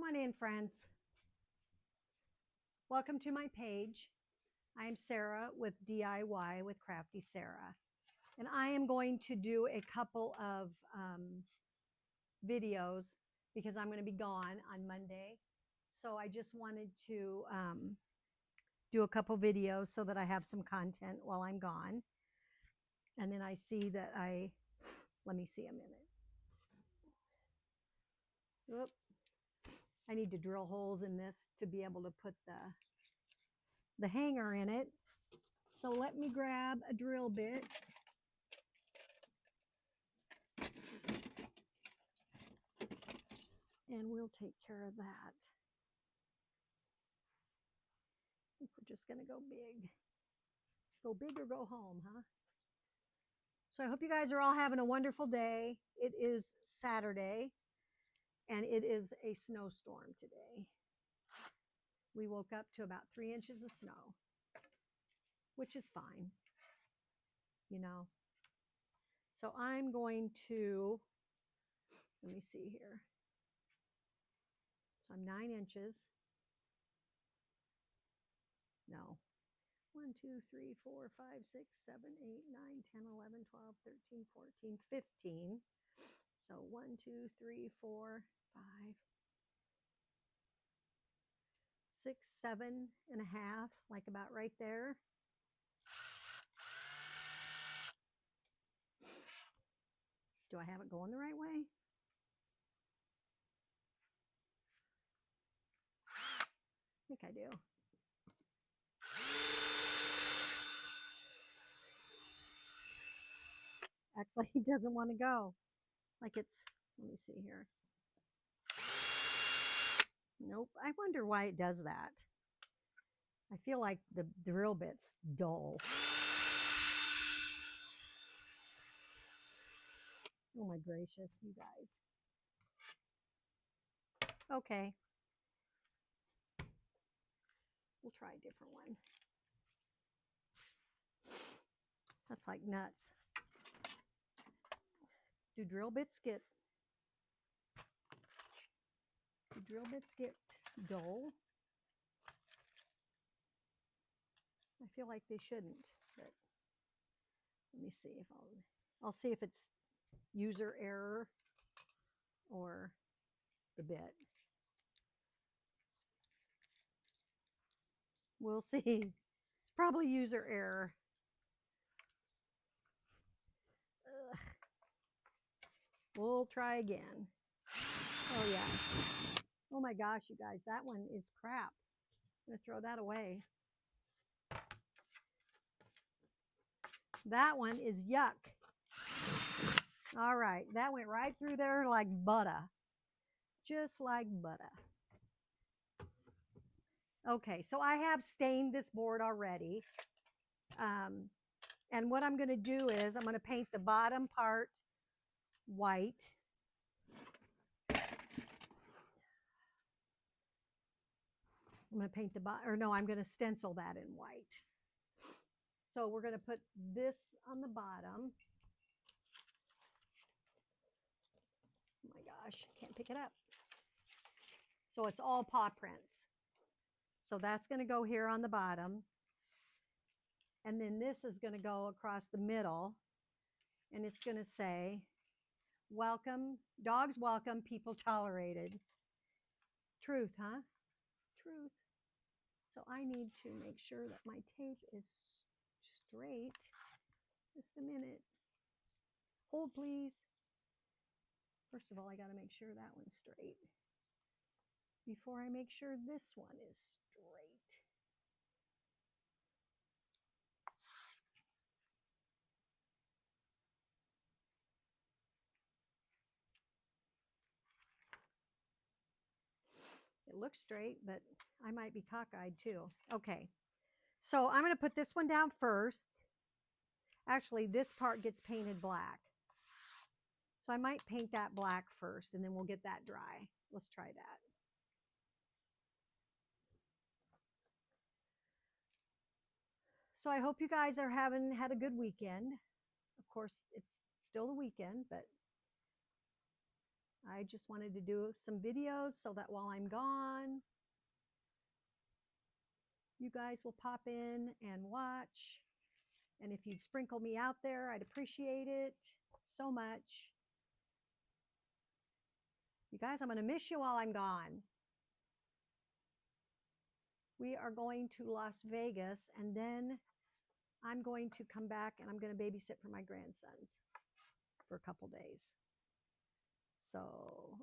on in, friends. Welcome to my page. I am Sarah with DIY with Crafty Sarah. And I am going to do a couple of videos because I'm going to be gone on Monday. So I just wanted to do a couple videos so that I have some content while I'm gone. And then I see that let me see a minute. Oop. I need to drill holes in this to be able to put the hanger in it. So let me grab a drill bit. And we'll take care of that. I think we're just going to go big. Go big or go home, huh? So I hope you guys are all having a wonderful day. It is Saturday, and it is a snowstorm today. We woke up to about 3 inches of snow, which is fine, you know. So I'm going to, let me see here. So I'm 9 inches. No. 1, 2, 3, 4, 5, 6, 7, 8, 9, 10, 11, 12, 13, 14, 15. So 1, 2, 3, 4, 5, 6, 7.5, like about right there. Do I have it going the right way? I think I do. Actually, he doesn't want to go. Like it's, let me see here. Nope. I wonder why it does that. I feel like the drill bit's dull. Oh my gracious, you guys. Okay. We'll try a different one. That's like nuts. Do drill bits get dull? I feel like they shouldn't, but let me see if I'll see if it's user error or the bit. We'll see. It's probably user error. Ugh. We'll try again. Oh yeah. Oh my gosh, you guys, that one is crap. I'm gonna throw that away. That one is yuck. All right, that went right through there like butter. Just like butter. Okay, so I have stained this board already. And what I'm going to do is I'm going to paint the bottom part white. I'm going to paint the bottom, or no, I'm going to stencil that in white. So we're going to put this on the bottom. Oh my gosh, can't pick it up. So it's all paw prints. So that's going to go here on the bottom. And then this is going to go across the middle. And it's going to say, welcome, dogs welcome, people tolerated. Truth, huh? Truth. So I need to make sure that my tape is straight. Just a minute. Hold, please. First of all, I got to make sure that one's straight before I make sure this one is straight. It looks straight, but I might be cockeyed too. Okay, so I'm going to put this one down first. Actually, this part gets painted black. So I might paint that black first, and then we'll get that dry. Let's try that. So I hope you guys are had a good weekend. Of course, it's still the weekend, but I just wanted to do some videos so that while I'm gone, you guys will pop in and watch. And if you'd sprinkle me out there, I'd appreciate it so much. You guys, I'm going to miss you while I'm gone. We are going to Las Vegas, and then I'm going to come back and I'm going to babysit for my grandsons for a couple days. So,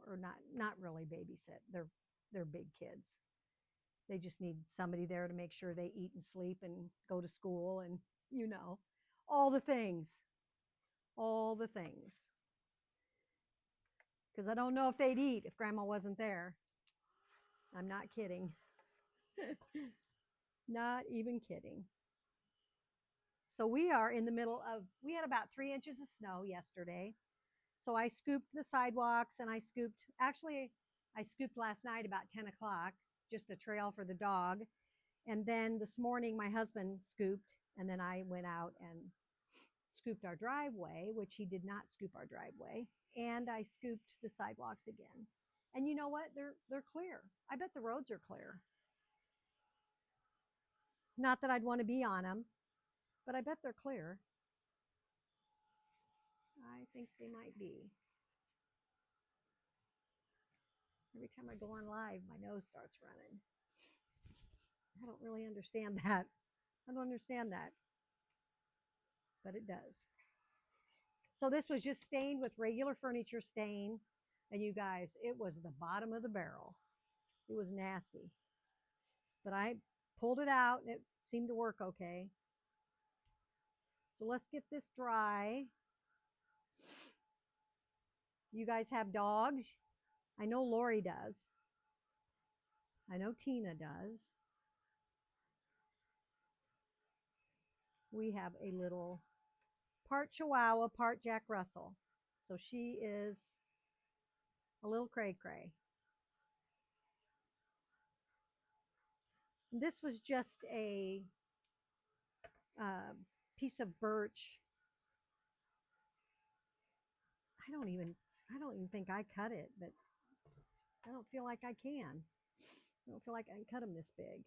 or not really babysit. They're big kids. They just need somebody there to make sure they eat and sleep and go to school and, you know, all the things. All the things. Because I don't know if they'd eat if grandma wasn't there. I'm not kidding. Not even kidding. So we are in the middle of, we had about 3 inches of snow yesterday. So I scooped the sidewalks and I scooped last night about 10 o'clock, just a trail for the dog. And then this morning my husband scooped, and then I went out and scooped our driveway, which he did not scoop our driveway. And I scooped the sidewalks again. And you know what? They're clear. I bet the roads are clear. Not that I'd want to be on them, but I bet they're clear. I think they might be. Every time I go on live, my nose starts running. I don't really understand that. I don't understand that. But it does. So this was just stained with regular furniture stain. And you guys, it was the bottom of the barrel. It was nasty. But I pulled it out and it seemed to work okay. So let's get this dry. You guys have dogs? I know Lori does. I know Tina does. We have a little part Chihuahua, part Jack Russell. So she is a little cray-cray. This was just a piece of birch. I don't even think I cut it, but I don't feel like I can. I don't feel like I can cut them this big.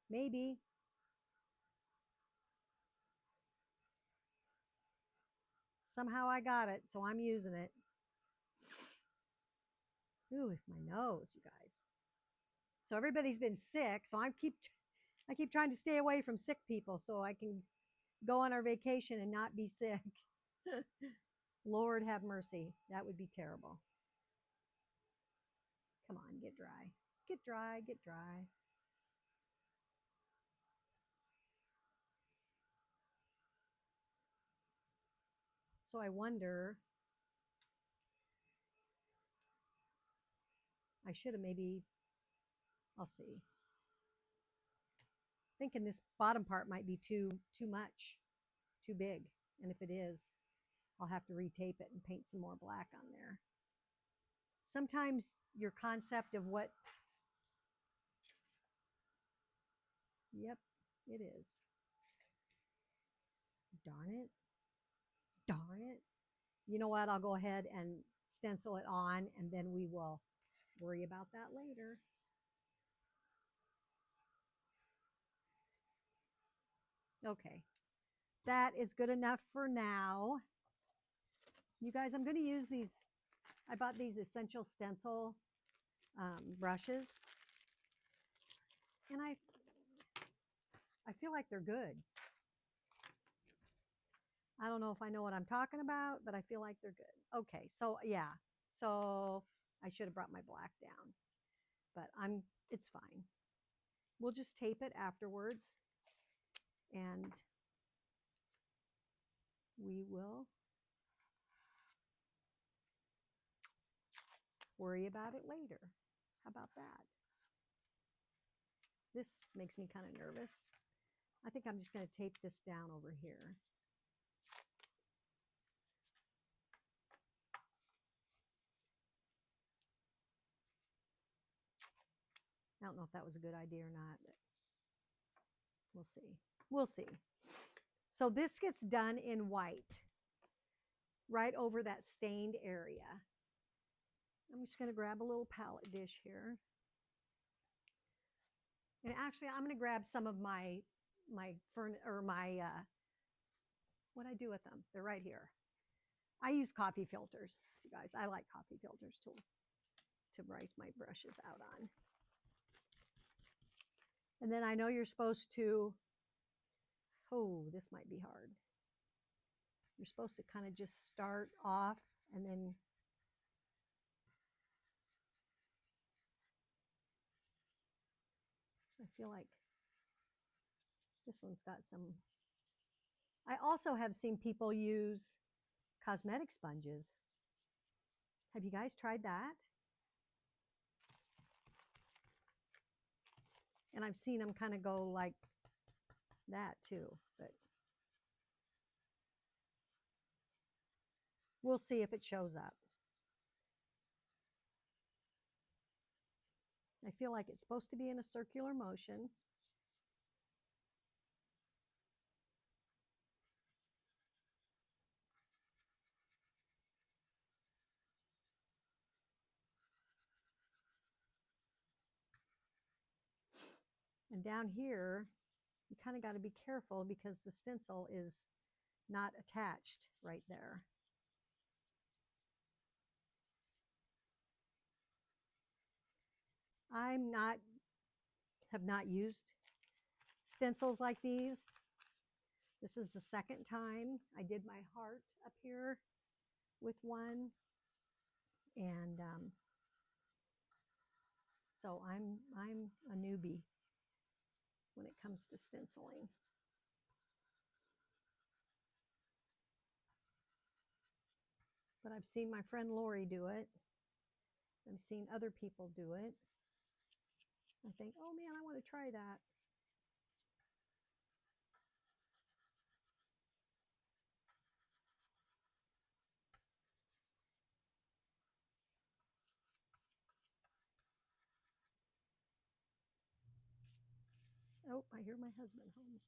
Maybe. Somehow I got it, so I'm using it. Ooh, my nose, you guys. So everybody's been sick, so I keep trying to stay away from sick people so I can go on our vacation and not be sick. Lord have mercy. That would be terrible. Come on, get dry. Get dry, get dry. So I wonder, I should have maybe, I'll see. Thinking this bottom part might be too much, too big. And if it is, I'll have to retape it and paint some more black on there. Sometimes your concept of what, yep, it is. Darn it. Darn it. You know what? I'll go ahead and stencil it on, and then we will worry about that later. Okay. That is good enough for now. You guys, I'm going to use these. I bought these Essential Stencil brushes. And I feel like they're good. I don't know if I know what I'm talking about, but I feel like they're good. Okay, so yeah. So I should have brought my black down. But it's fine. We'll just tape it afterwards. And we will worry about it later. How about that? This makes me kind of nervous. I think I'm just going to tape this down over here. I don't know if that was a good idea or not, but we'll see. We'll see. So this gets done in white. right over that stained area. I'm just going to grab a little palette dish here. And actually, I'm going to grab some of my what I do with them. They're right here. I use coffee filters, you guys. I like coffee filters to write my brushes out on. And then I know you're supposed to, oh, this might be hard. You're supposed to kind of just start off and then I feel like this one's got some. I also have seen people use cosmetic sponges. Have you guys tried that? And I've seen them kind of go like that too, but we'll see if it shows up. I feel like it's supposed to be in a circular motion. And down here, you kind of got to be careful because the stencil is not attached right there. Have not used stencils like these. This is the second time I did my heart up here with one. And so I'm a newbie when it comes to stenciling. But I've seen my friend Lori do it. I've seen other people do it. I think, oh man, I want to try that. Oh, I hear my husband home.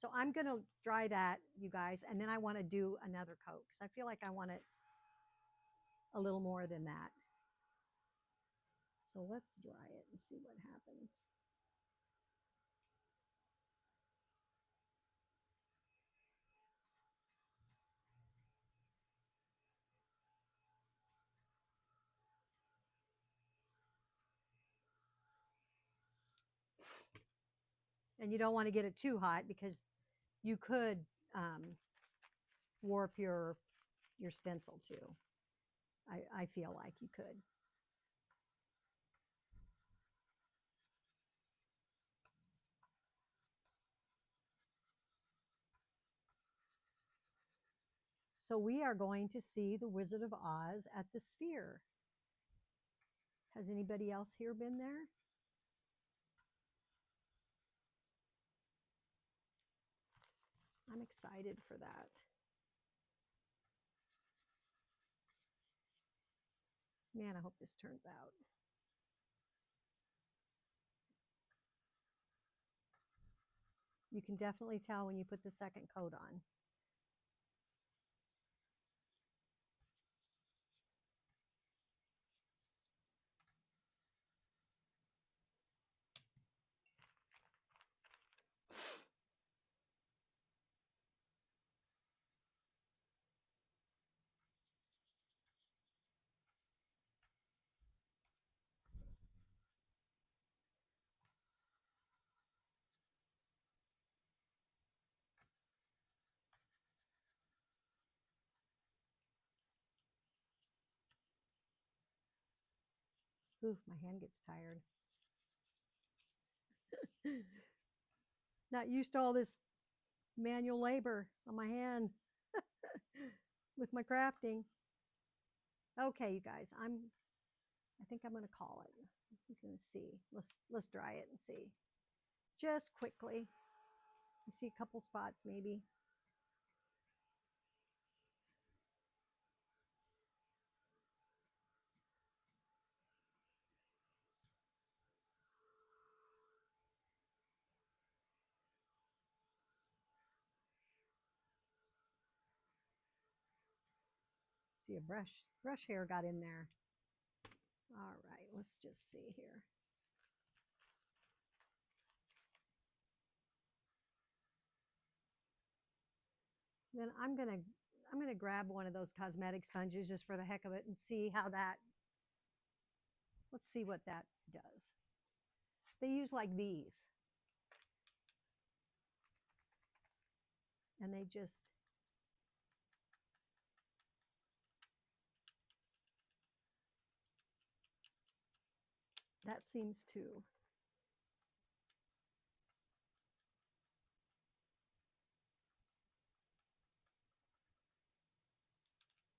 So I'm going to dry that, you guys, and then I want to do another coat because I feel like I want it a little more than that. So let's dry it and see what happens. And you don't want to get it too hot because you could warp your stencil too. I feel like you could. So we are going to see the Wizard of Oz at the Sphere. Has anybody else here been there? I'm excited for that. Man, I hope this turns out. You can definitely tell when you put the second coat on. Ooh, my hand gets tired. Not used to all this manual labor on my hand with my crafting. Okay, you guys, I think I'm going to call it. You can see. Let's dry it and see. Just quickly. You see a couple spots maybe. see a brush hair got in there. All right, let's just see here. Then I'm gonna grab one of those cosmetic sponges just for the heck of it and see how that, let's see what that does. They use like these. And they just, that seems to,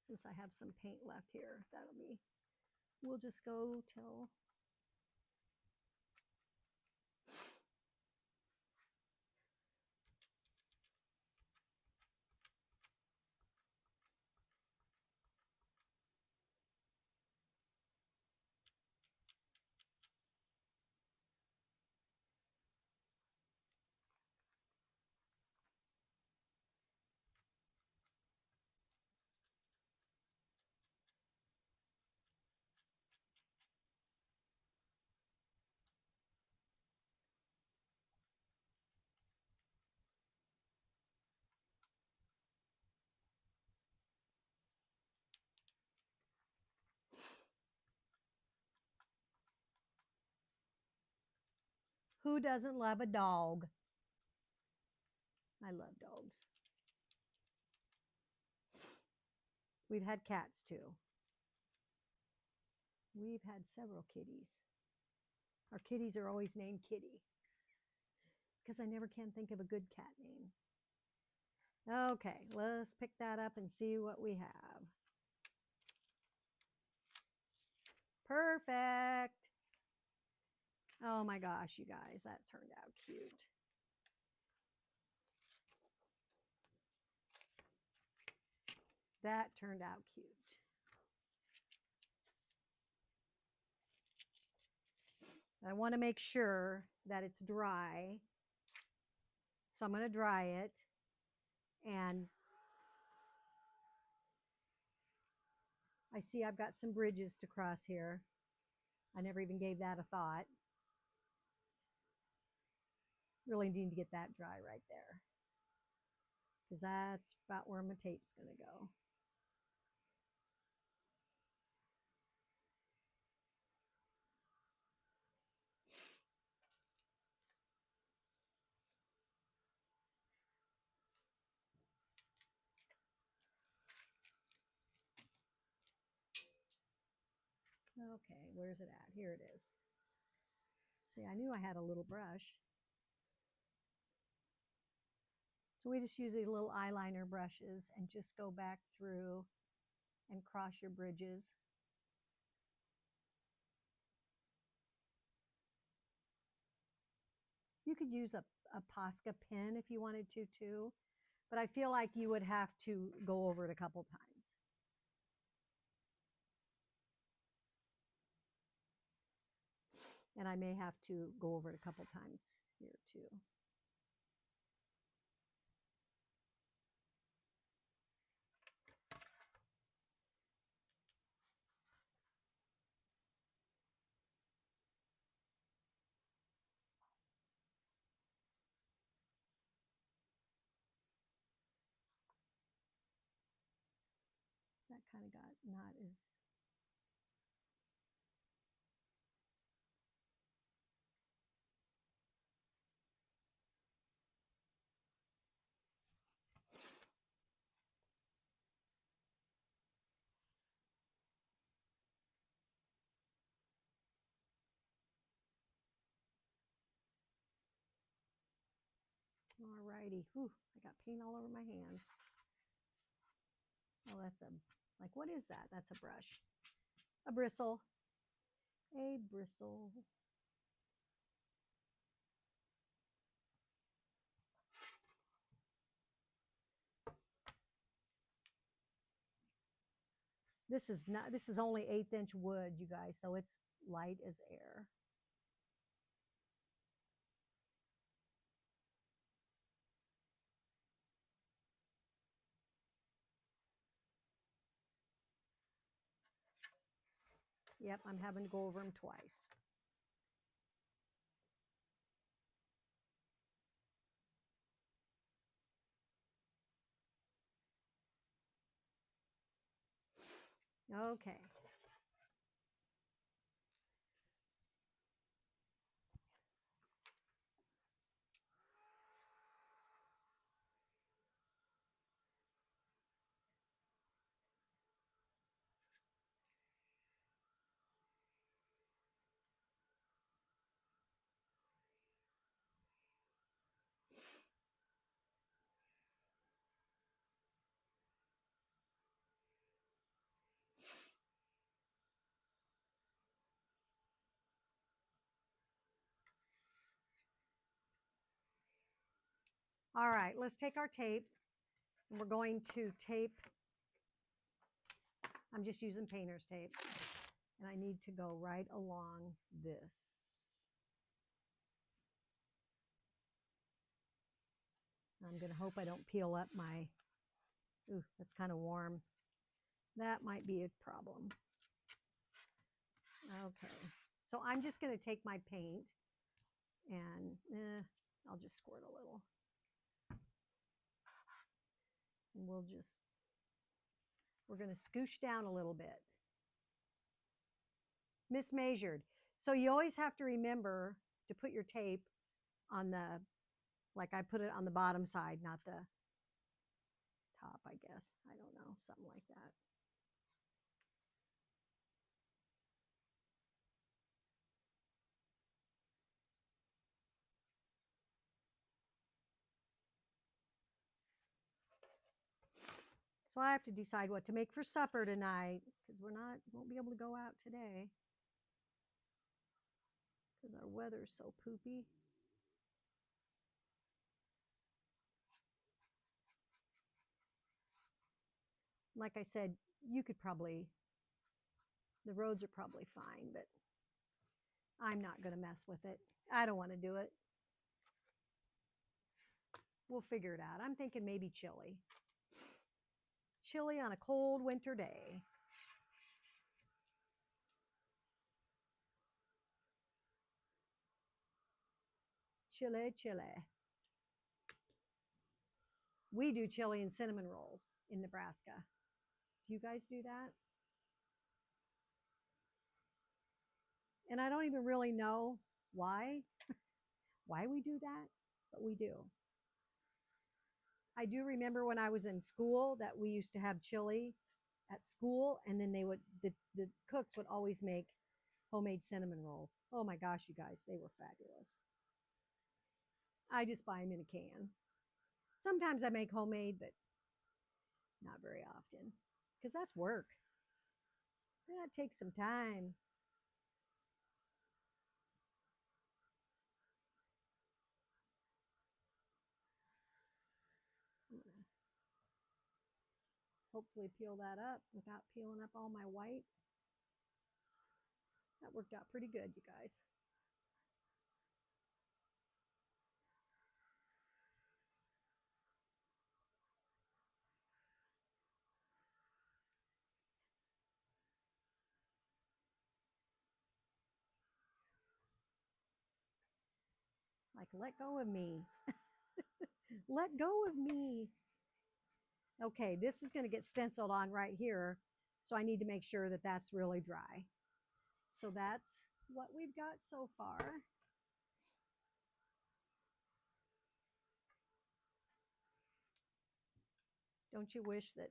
since I have some paint left here, that'll be, we'll just go till, who doesn't love a dog? I love dogs. We've had cats too. We've had several kitties. Our kitties are always named Kitty because I never can think of a good cat name. Okay, let's pick that up and see what we have. Perfect. Oh my gosh, you guys, that turned out cute. That turned out cute. I want to make sure that it's dry. So I'm going to dry it. And I see I've got some bridges to cross here. I never even gave that a thought. Really need to get that dry right there, because that's about where my tape's going to go. Okay, where's it at? Here it is. See, I knew I had a little brush. So we just use these little eyeliner brushes and just go back through and cross your bridges. You could use a Posca pen if you wanted to too, but I feel like you would have to go over it a couple times. And I may have to go over it a couple times here too. That kind of got not as, all righty. Whew, I got paint all over my hands. Oh, that's a, like, what is that? That's a brush. A bristle. A bristle. This is only 1/8 inch wood, you guys, so it's light as air. Yep, I'm having to go over them twice. Okay. All right, let's take our tape and we're going to tape. I'm just using painter's tape and I need to go right along this. I'm going to hope I don't peel up my, ooh, that's kind of warm. That might be a problem. Okay, so I'm just going to take my paint and I'll just squirt a little. And we're going to scoosh down a little bit. Mismeasured. So you always have to remember to put your tape on the, like I put it on the bottom side, not the top, I guess. I don't know, something like that. So I have to decide what to make for supper tonight because won't be able to go out today because our weather's so poopy. Like I said, the roads are probably fine, but I'm not going to mess with it. I don't want to do it. We'll figure it out. I'm thinking maybe chili. Chili on a cold winter day. Chili, chili. We do chili and cinnamon rolls in Nebraska. Do you guys do that? And I don't even really know why we do that, but we do. I do remember when I was in school that we used to have chili at school, and then the cooks would always make homemade cinnamon rolls. Oh my gosh, you guys, they were fabulous. I just buy them in a can. Sometimes I make homemade, but not very often because that's work. That takes some time. I'm gonna hopefully peel that up without peeling up all my white. That worked out pretty good, you guys. Like, let go of me. Let go of me. Okay, this is going to get stenciled on right here. So I need to make sure that that's really dry. So that's what we've got so far. Don't you wish that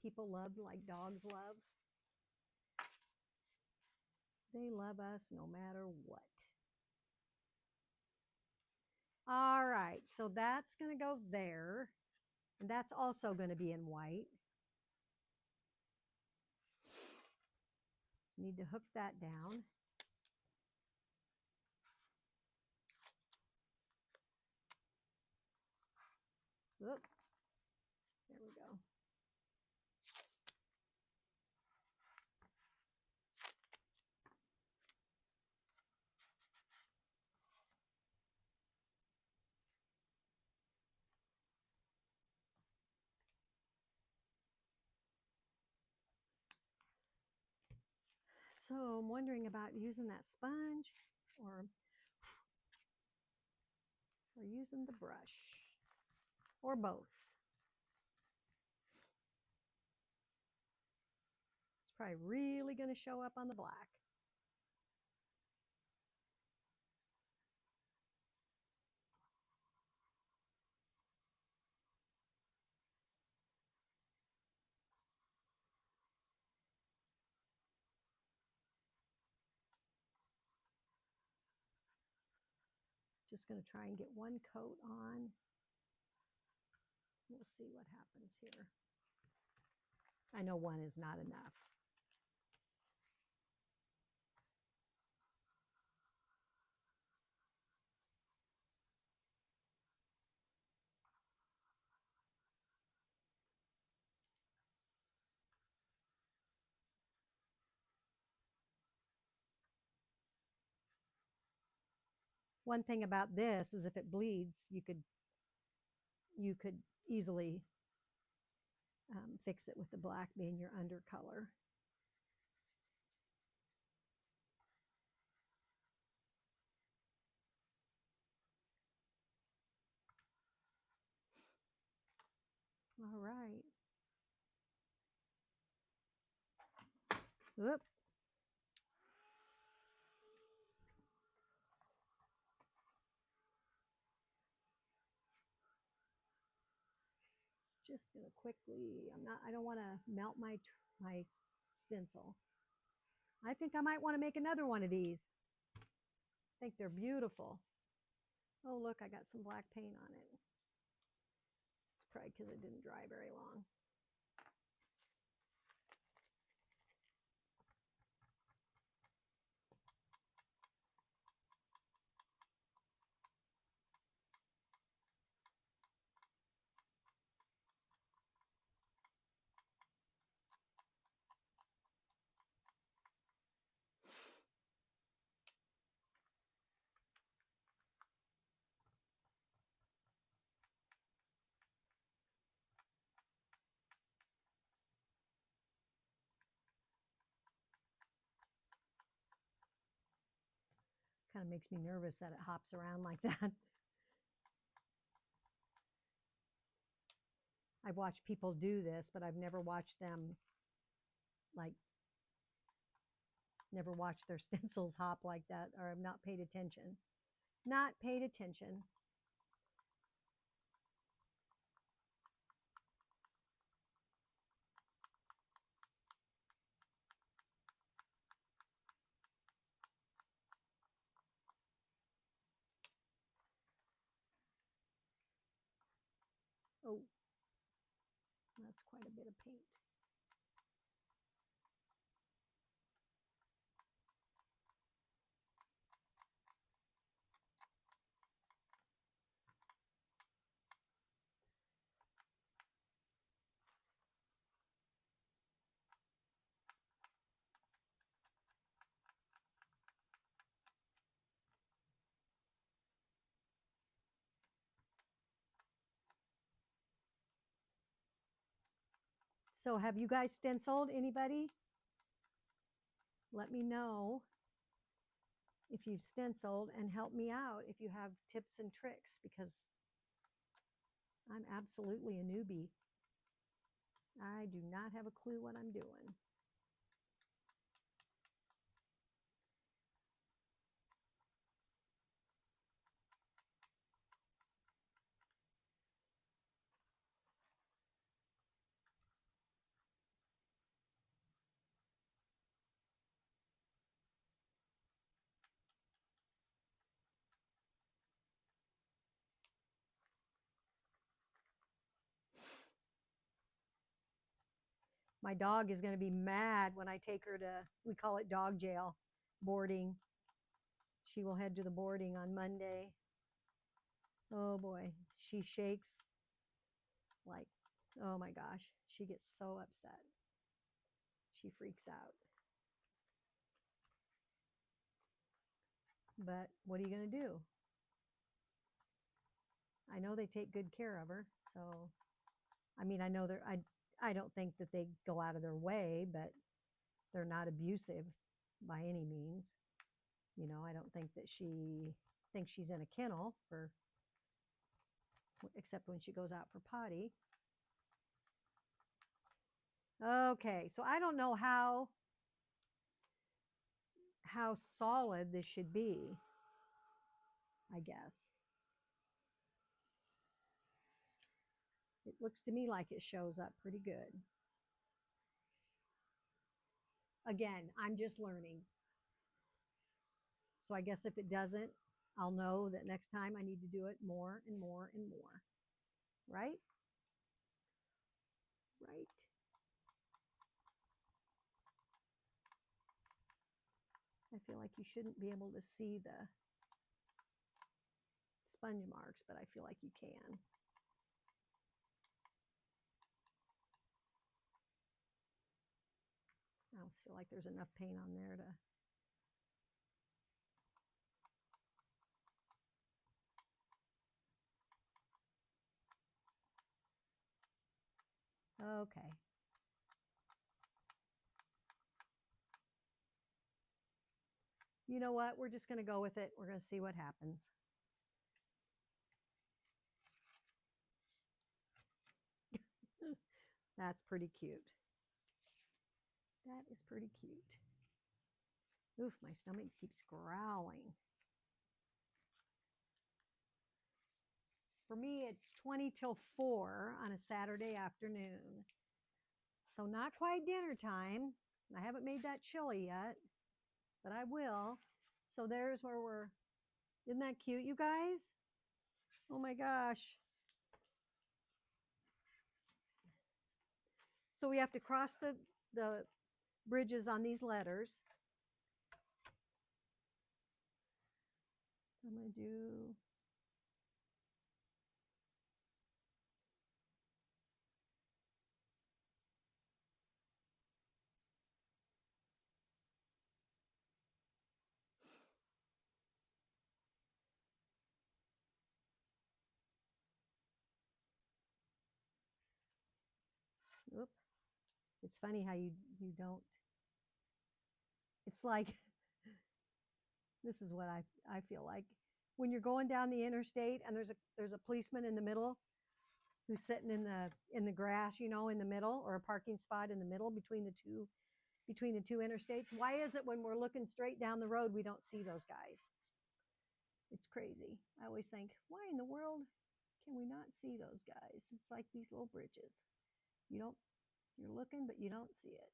people loved like dogs love? They love us no matter what. All right, so that's going to go there. And that's also going to be in white. Need to hook that down. Oop. There we go. So I'm wondering about using that sponge or using the brush or both. It's probably really going to show up on the black. Just going to try and get one coat on. We'll see what happens here. I know one is not enough. One thing about this is if it bleeds, you could easily fix it with the black being your undercolor. All right. Whoop. Just gonna quickly, I don't want to melt my stencil. I think I might want to make another one of these. I think they're beautiful. Oh, look, I got some black paint on it. It's probably because it didn't dry very long. Kind of makes me nervous that it hops around like that. I've watched people do this, but I've never watched them, like, never watched their stencils hop like that, or I've not paid attention. Not paid attention. Oh, that's quite a bit of paint. So have you guys stenciled, anybody? Let me know if you've stenciled and help me out if you have tips and tricks, because I'm absolutely a newbie. I do not have a clue what I'm doing. My dog is going to be mad when I take her to, we call it dog jail, boarding. She will head to the boarding on Monday. Oh boy, she shakes like, oh my gosh, she gets so upset. She freaks out. But what are you going to do? I know they take good care of her. So, I mean, I know I don't think that they go out of their way, but they're not abusive. by any means. You know, I don't think that she thinks she's in a kennel for, except when she goes out for potty. Okay, so I don't know how solid this should be, I guess. It looks to me like it shows up pretty good. Again, I'm just learning. So I guess if it doesn't, I'll know that next time I need to do it more and more and more. Right? Right. I feel like you shouldn't be able to see the sponge marks, but I feel like you can. I don't feel like there's enough paint on there to. Okay. You know what? We're just going to go with it. We're going to see what happens. That's pretty cute. That is pretty cute. Oof, my stomach keeps growling. For me, it's 20 till 4 on a Saturday afternoon. So not quite dinner time. I haven't made that chili yet, but I will. So there's where we're, isn't that cute, you guys? Oh my gosh. So we have to cross the bridges on these letters. I'm going to do. Oop. It's funny how you don't. It's like this is what I feel like when you're going down the interstate and there's a policeman in the middle who's sitting in the grass, you know, in the middle, or a parking spot in the middle between the two interstates. Why is it when we're looking straight down the road we don't see those guys? It's crazy. I always think, why in the world can we not see those guys? It's like these little bridges. You're looking, but you don't see it.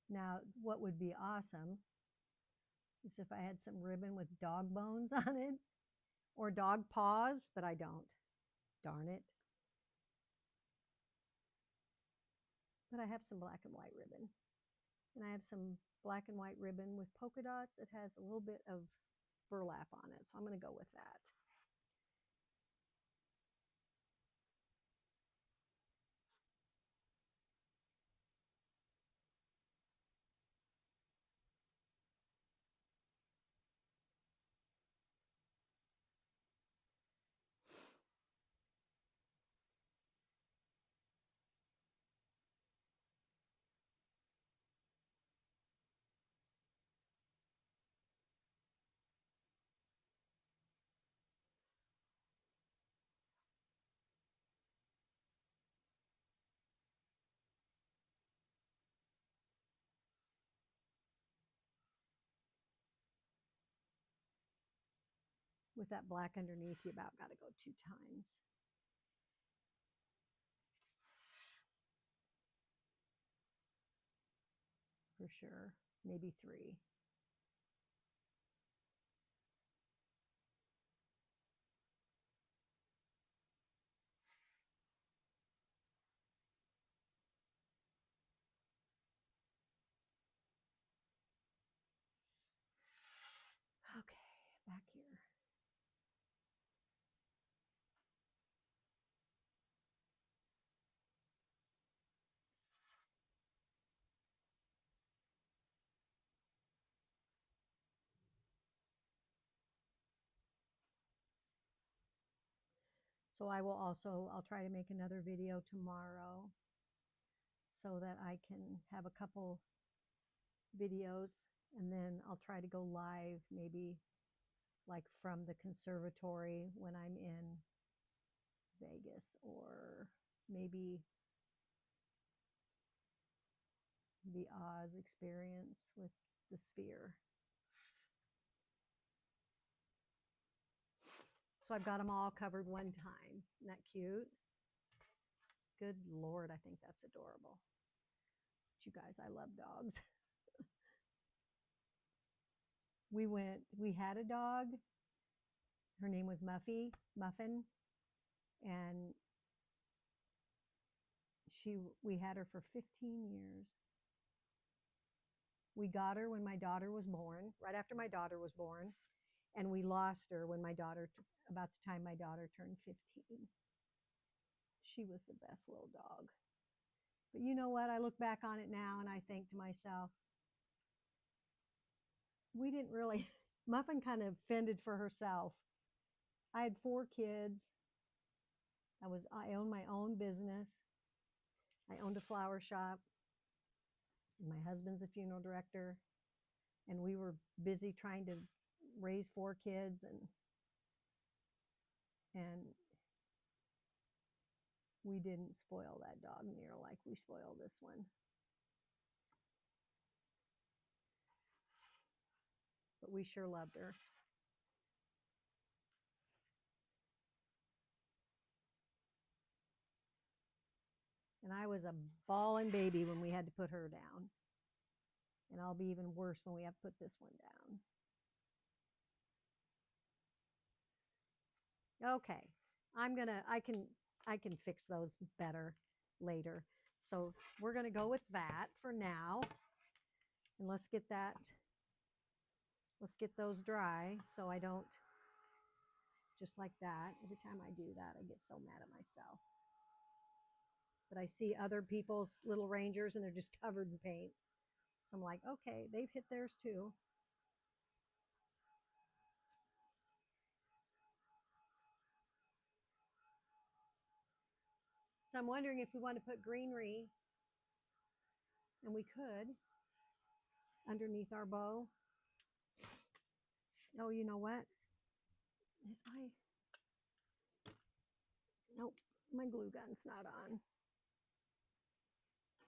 Now, what would be awesome is if I had some ribbon with dog bones on it or dog paws, but I don't. Darn it. But I have some black and white ribbon. And I have some black and white ribbon with polka dots. It has a little bit of burlap on it. So I'm going to go with that. With that black underneath, you about got to go 2 times. For sure. Maybe 3. Okay, back here. So I'll try to make another video tomorrow so that I can have a couple videos, and then I'll try to go live maybe like from the conservatory when I'm in Vegas, or maybe the Oz experience with the sphere. So I've got them all covered one time. Isn't that cute? Good Lord, I think that's adorable. But you guys, I love dogs. We had a dog. Her name was Muffin, and we had her for 15 years. We got her when my daughter was born, right after my daughter was born, and we lost her when about the time my daughter turned 15. She was the best little dog. But you know what? I look back on it now and I think to myself, we didn't really, Muffin kind of fended for herself. I had 4 kids. I owned my own business. I owned a flower shop. My husband's a funeral director, and we were busy trying to raise 4 kids, and we didn't spoil that dog near like we spoiled this one. But we sure loved her. And I was a bawling baby when we had to put her down. And I'll be even worse when we have to put this one down. Okay. I can fix those better later. So we're going to go with that for now. And let's get those dry so I don't, just like that. Every time I do that, I get so mad at myself. But I see other people's little rangers and they're just covered in paint. So I'm like, okay, they've hit theirs too. So I'm wondering if we want to put greenery, and we could, underneath our bow. Oh, you know what? Nope, my glue gun's not on.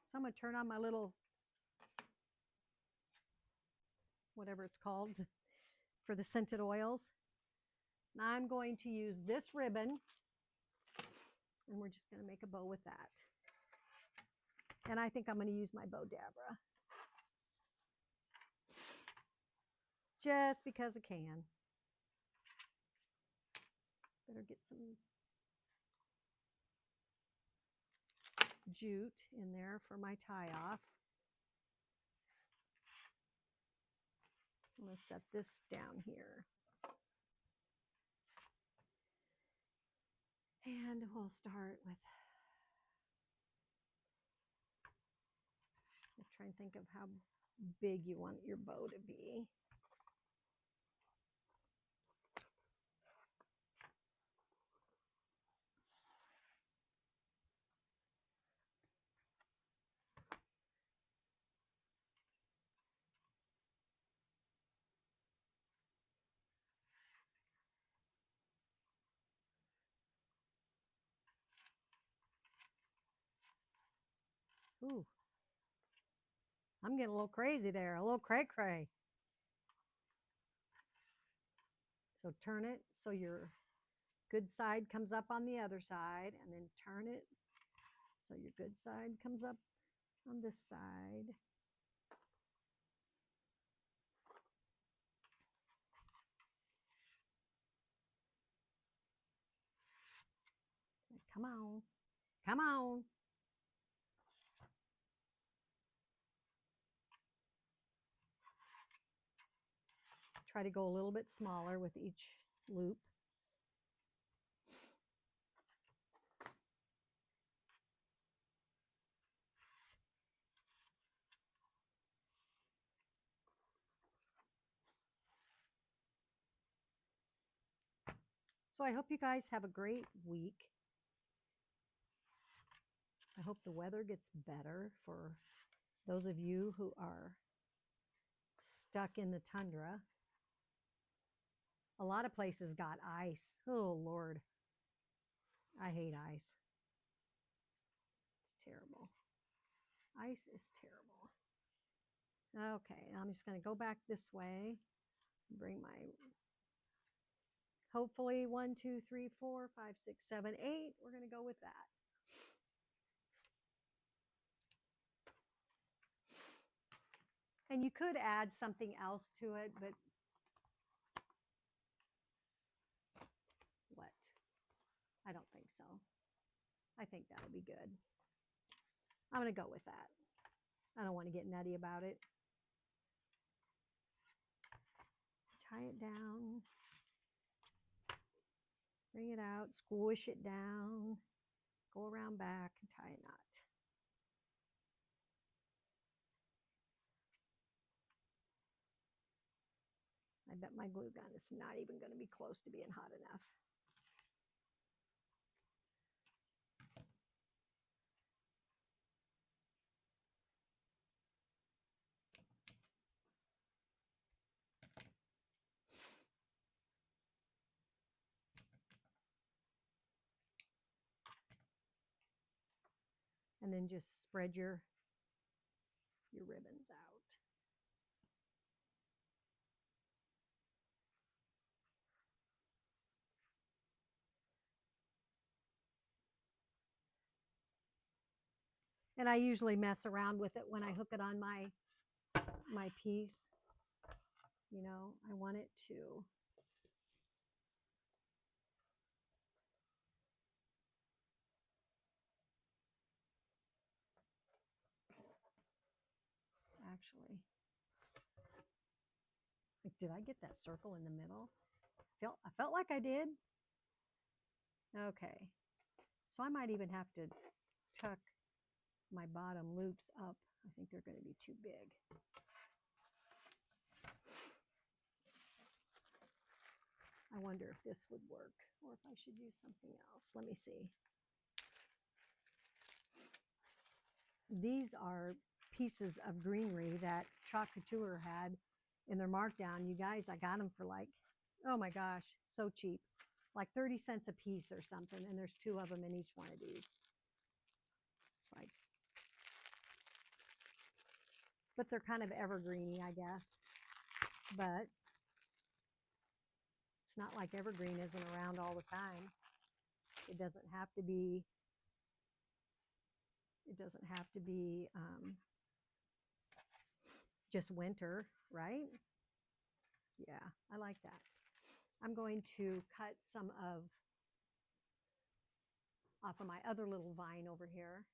So I'm going to turn on my little, whatever it's called, for the scented oils. Now I'm going to use this ribbon, and we're just going to make a bow with that. And I think I'm going to use my bow Dabra, just because I can. Better get some jute in there for my tie off. I'm going to set this down here. And we'll start with, I'm trying to think of how big you want your bow to be. Ooh, I'm getting a little crazy there, a little cray-cray. So turn it so your good side comes up on the other side, and then turn it so your good side comes up on this side. Come on, come on. Try to go a little bit smaller with each loop. So I hope you guys have a great week. I hope the weather gets better for those of you who are stuck in the tundra. A lot of places got ice. Oh, Lord. I hate ice. It's terrible. Ice is terrible. Okay, I'm just going to go back this way. Bring my, hopefully 1, 2, 3, 4, 5, 6, 7, 8. We're going to go with that. And you could add something else to it, but what? I don't think so. I think that'll be good. I'm going to go with that. I don't want to get nutty about it. Tie it down. Bring it out, squish it down, go around back and tie a knot. I bet my glue gun is not even going to be close to being hot enough. And then just spread your ribbons out. And I usually mess around with it when I hook it on my piece. You know, I want it to actually. Did I get that circle in the middle? I felt like I did. Okay. So I might even have to tuck my bottom loops up. I think they're going to be too big. I wonder if this would work or if I should use something else. Let me see. These are pieces of greenery that Chalk Couture had in their markdown. You guys, I got them for like, oh my gosh, so cheap. Like 30 cents a piece or something. And there's 2 of them in each one of these. It's like, but they're kind of evergreeny, I guess. But it's not like evergreen isn't around all the time. It doesn't have to be, just winter, right? Yeah, I like that. I'm going to cut some off of my other little vine over here.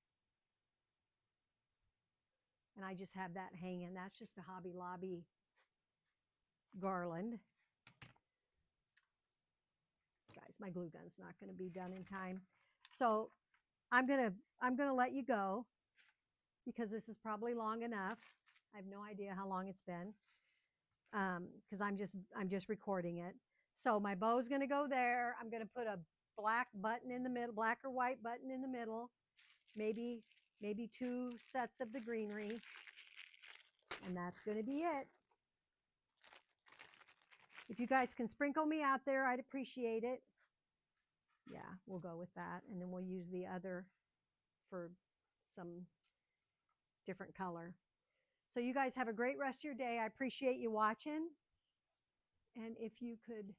And I just have that hanging. That's just a Hobby Lobby garland. Guys, my glue gun's not going to be done in time. So I'm gonna let you go because this is probably long enough. I have no idea how long it's been because I'm just recording it. So my bow's going to go there. I'm going to put a black button in the middle, black or white button in the middle, maybe 2 sets of the greenery, and that's going to be it. If you guys can sprinkle me out there, I'd appreciate it. Yeah, we'll go with that, and then we'll use the other for some different color. So you guys have a great rest of your day. I appreciate you watching. And if you could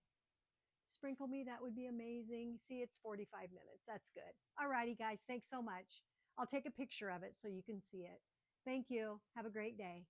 sprinkle me, that would be amazing. See, it's 45 minutes. That's good. All righty, guys. Thanks so much. I'll take a picture of it so you can see it. Thank you. Have a great day.